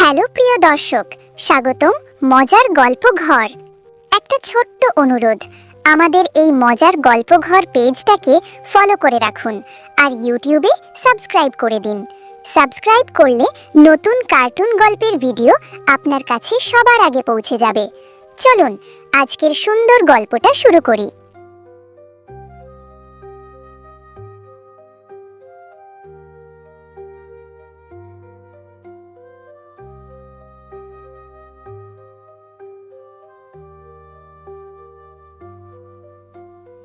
Hello প্রিয় দর্শক, স্বাগতম মজার গল্প ঘর। একটা ছোট্ট অনুরোধ, আমাদের এই মজার গল্প ঘর পেজটাকে ফলো করে রাখুন আর ইউটিউবে সাবস্ক্রাইব করে দিন। সাবস্ক্রাইব করলে নতুন কার্টুন গল্পের ভিডিও আপনার কাছে সবার আগে পৌঁছে যাবে। চলুন আজকের সুন্দর গল্পটা শুরু করি।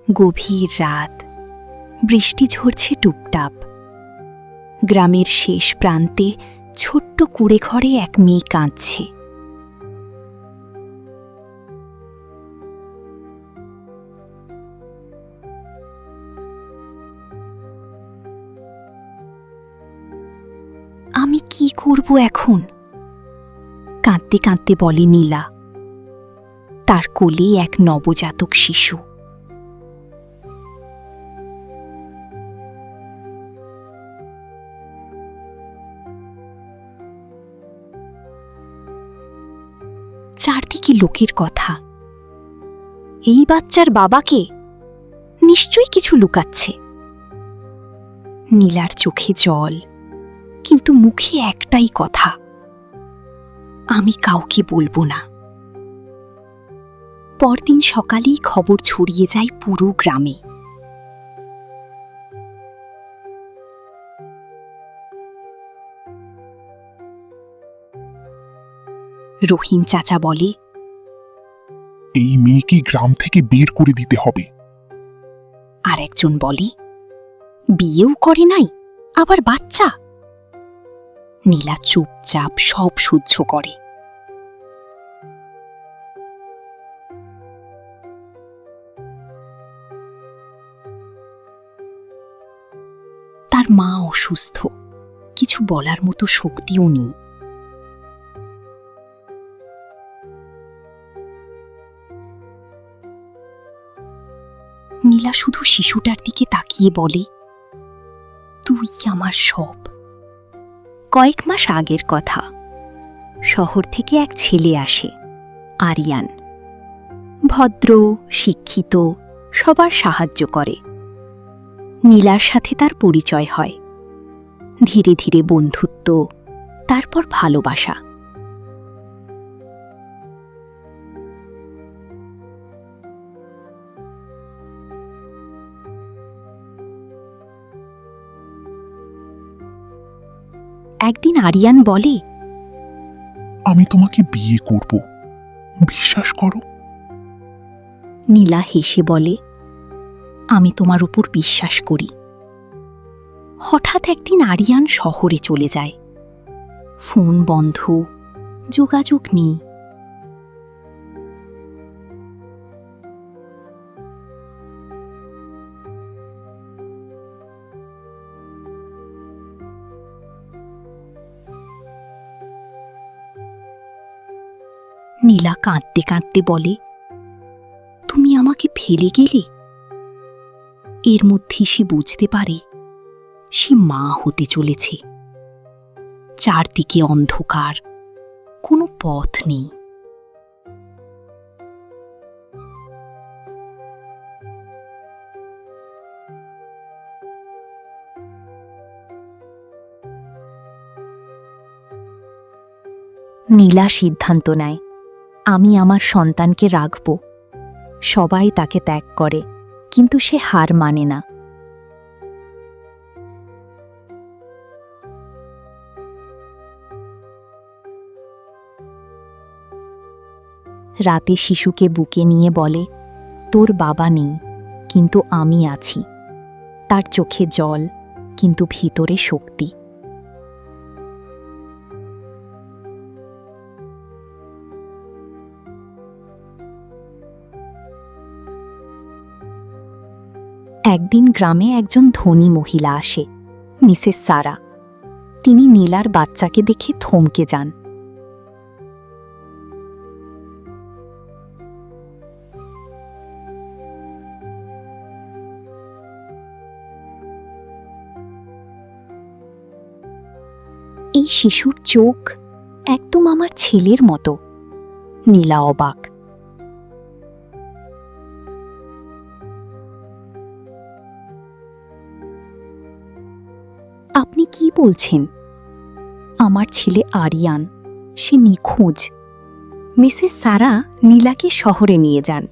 গভীর রাত, বৃষ্টি ঝরছে টুপটাপ। গ্রামের শেষ প্রান্তে ছোট্ট কুড়ে ঘরে এক মেয়ে কাঁদছে। আমি কি করব এখন? কাঁদতে কাঁদতে বলে নীলা। তার কোলে এক নবজাতক শিশু। চারদিকে লোকের কথা। এই বাচ্চার বাবাকে নিশ্চয়ই কিছু লুকাচ্ছে। নীলার চোখে জল, কিন্তু মুখে একটাই কথা, আমি কাউকে বলবো না। পরদিন সকালেই খবর ছড়িয়ে যায় পুরো গ্রামে। রহিম চাচা বলে, এই মেয়েকে গ্রাম থেকে বের করে দিতে হবে। আর একজন বলে, বিয়েও করে নাই, আবার বাচ্চা। নীলা চুপচাপ সব সহ্য করে। তার মা অসুস্থ, কিছু বলার মতো শক্তিও নেই। নীলা শুধু শিশুটার দিকে তাকিয়ে বলে, তুই আমার সব। কয়েক মাস আগের কথা। শহর থেকে এক ছেলে আসে, আরিয়ান। ভদ্র, শিক্ষিত, সবার সাহায্য করে। নীলার সাথে তার পরিচয় হয়। ধীরে ধীরে বন্ধুত্ব, তারপর ভালোবাসা। একদিন আরিয়ান বলে, আমি তোমাকে বিয়ে করব, বিশ্বাস করো। নীলা হেসে বলে, আমি তোমার উপর বিশ্বাস করি। হঠাৎ একদিন আরিয়ান শহরে চলে যায়। ফোন বন্ধ, যোগাযোগ নেই। নীলা কাঁদতে কাঁদতে বলে, তুমি আমাকে ফেলে গেলে। এর মধ্যে সে বুঝতে পারে সে মা হতে চলেছে। চারদিকে অন্ধকার, কোনো পথ নেই। নীলা সিদ্ধান্ত নেয়, আমি আমার সন্তানকে রাখব। সবাই তাকে ত্যাগ করে, কিন্তু সে হার মানে না। রাতে শিশুকে বুকে নিয়ে বলে, তোর বাবা নেই, কিন্তু আমি আছি। তার চোখে জল, কিন্তু ভিতরে শক্তি। একদিন গ্রামে একজন ধনী মহিলা আসে, মিসেস সারা। তিনি নীলার বাচ্চাকে দেখে থমকে যান। এই শিশুর চোখ, একদম আমার ছেলের মতো। নীলা অবাক। আপনি কি বলছেন? আমার ছেলে আরিয়ান, সে নিখোঁজ। মিসেস সারা নীলাকে শহরে নিয়ে যান।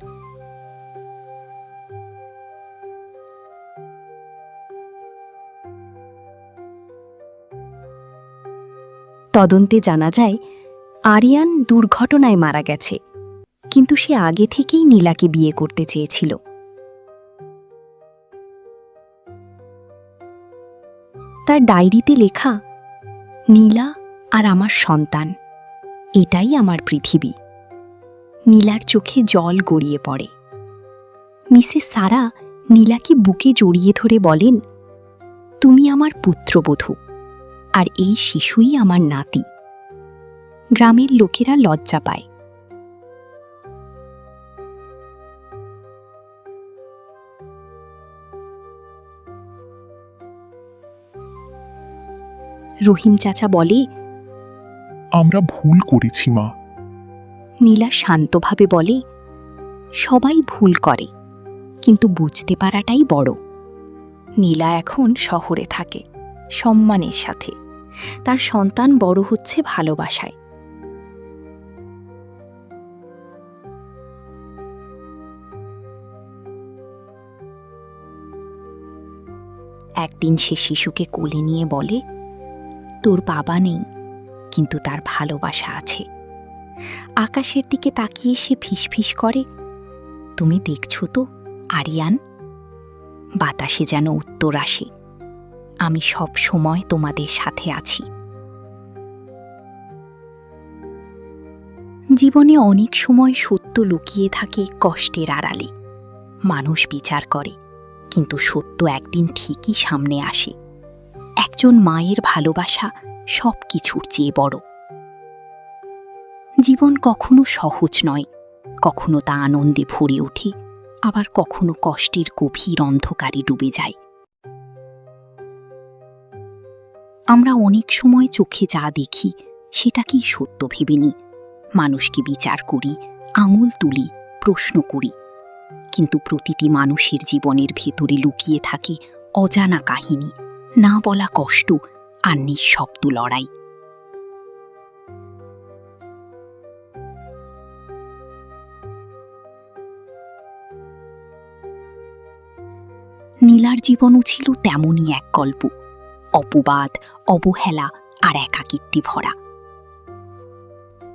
তদন্তে জানা যায় আরিয়ান দুর্ঘটনায় মারা গেছে, কিন্তু সে আগে থেকেই নীলাকে বিয়ে করতে চেয়েছিল। তার ডায়েরিতে লেখা, নীলা আর আমার সন্তান, এটাই আমার পৃথিবী। নীলার চোখে জল গড়িয়ে পড়ে। মিসেস সারা নীলাকে বুকে জড়িয়ে ধরে বলেন, তুমি আমার পুত্রবধূ, আর এই শিশুই আমার নাতি। গ্রামের লোকেরা লজ্জা পায়। রহিম চাচা বলে, আমরা ভুল করেছি মা। নীলা শান্তভাবে বলে, সবাই ভুল করে, কিন্তু বুঝতে পারাটাই বড়। নীলা এখন শহরে থাকে, সম্মানের সাথে। তার সন্তান বড় হচ্ছে ভালোবাসায়। একদিন সে শিশুকে কোলে নিয়ে বলে, তোর বাবা নেই, কিন্তু তার ভালোবাসা আছে। আকাশের দিকে তাকিয়ে সে ফিসফিস করে, তুমি দেখছো তো আরিয়ান? বাতাসে যেন উত্তর আসে, আমি সব সময় তোমাদের সাথে আছি। জীবনে অনেক সময় সত্য লুকিয়ে থাকে কষ্টের আড়ালে। মানুষ বিচার করে, কিন্তু সত্য একদিন ঠিকই সামনে আসে। একজন মায়ের ভালোবাসা সব কিছুর চেয়ে বড়। জীবন কখনো সহজ নয়, কখনো তা আনন্দে ভরে ওঠে, আবার কখনো কষ্টের গভীর অন্ধকারে ডুবে যায়। আমরা অনেক সময় চোখে যা দেখি সেটাকেই সত্য ভেবে নিই। মানুষকে বিচার করি, আঙুল তুলি, প্রশ্ন করি, কিন্তু প্রতিটি মানুষের জীবনের ভেতরে লুকিয়ে থাকে অজানা কাহিনী, না বলা কষ্ট আর নিঃশব্দ লড়াই। নীলার জীবনও ছিল তেমনই এক গল্প, অপবাদ, অবহেলা আর একাকিত্বে ভরা।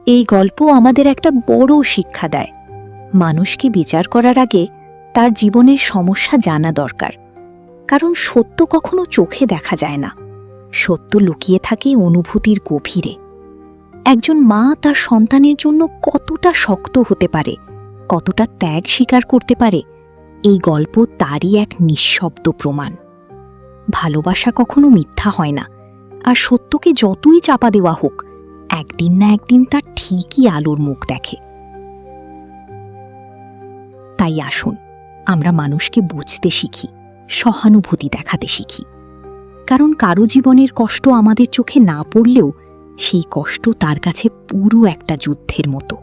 এই গল্প আমাদের একটা বড় শিক্ষা দেয়। মানুষকে বিচার করার আগে তার জীবনের সমস্যা জানা দরকার, কারণ সত্য কখনো চোখে দেখা যায় না। সত্য লুকিয়ে থাকে অনুভূতির গভীরে। একজন মা তার সন্তানের জন্য কতটা শক্ত হতে পারে, কতটা ত্যাগ স্বীকার করতে পারে, এই গল্প তারই এক নিঃশব্দ প্রমাণ। ভালোবাসা কখনো মিথ্যা হয় না, আর সত্যকে যতই চাপা দেওয়া হোক, একদিন না একদিন তার ঠিকই আলোর মুখ দেখে। তাই আসুন আমরা মানুষকে বুঝতে শিখি, সহানুভূতি দেখাতে শিখি, কারণ কারো জীবনের কষ্ট আমাদের চোখে না পড়লেও সেই কষ্ট তার কাছে পুরো একটা যুদ্ধের মতো।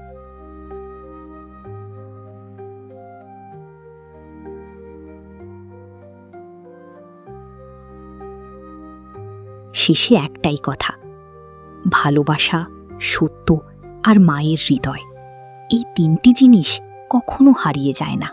শেষে একটাই কথা, ভালোবাসা, সত্য আর মায়ের হৃদয়, এই তিনটি জিনিস কখনো হারিয়ে যায় না।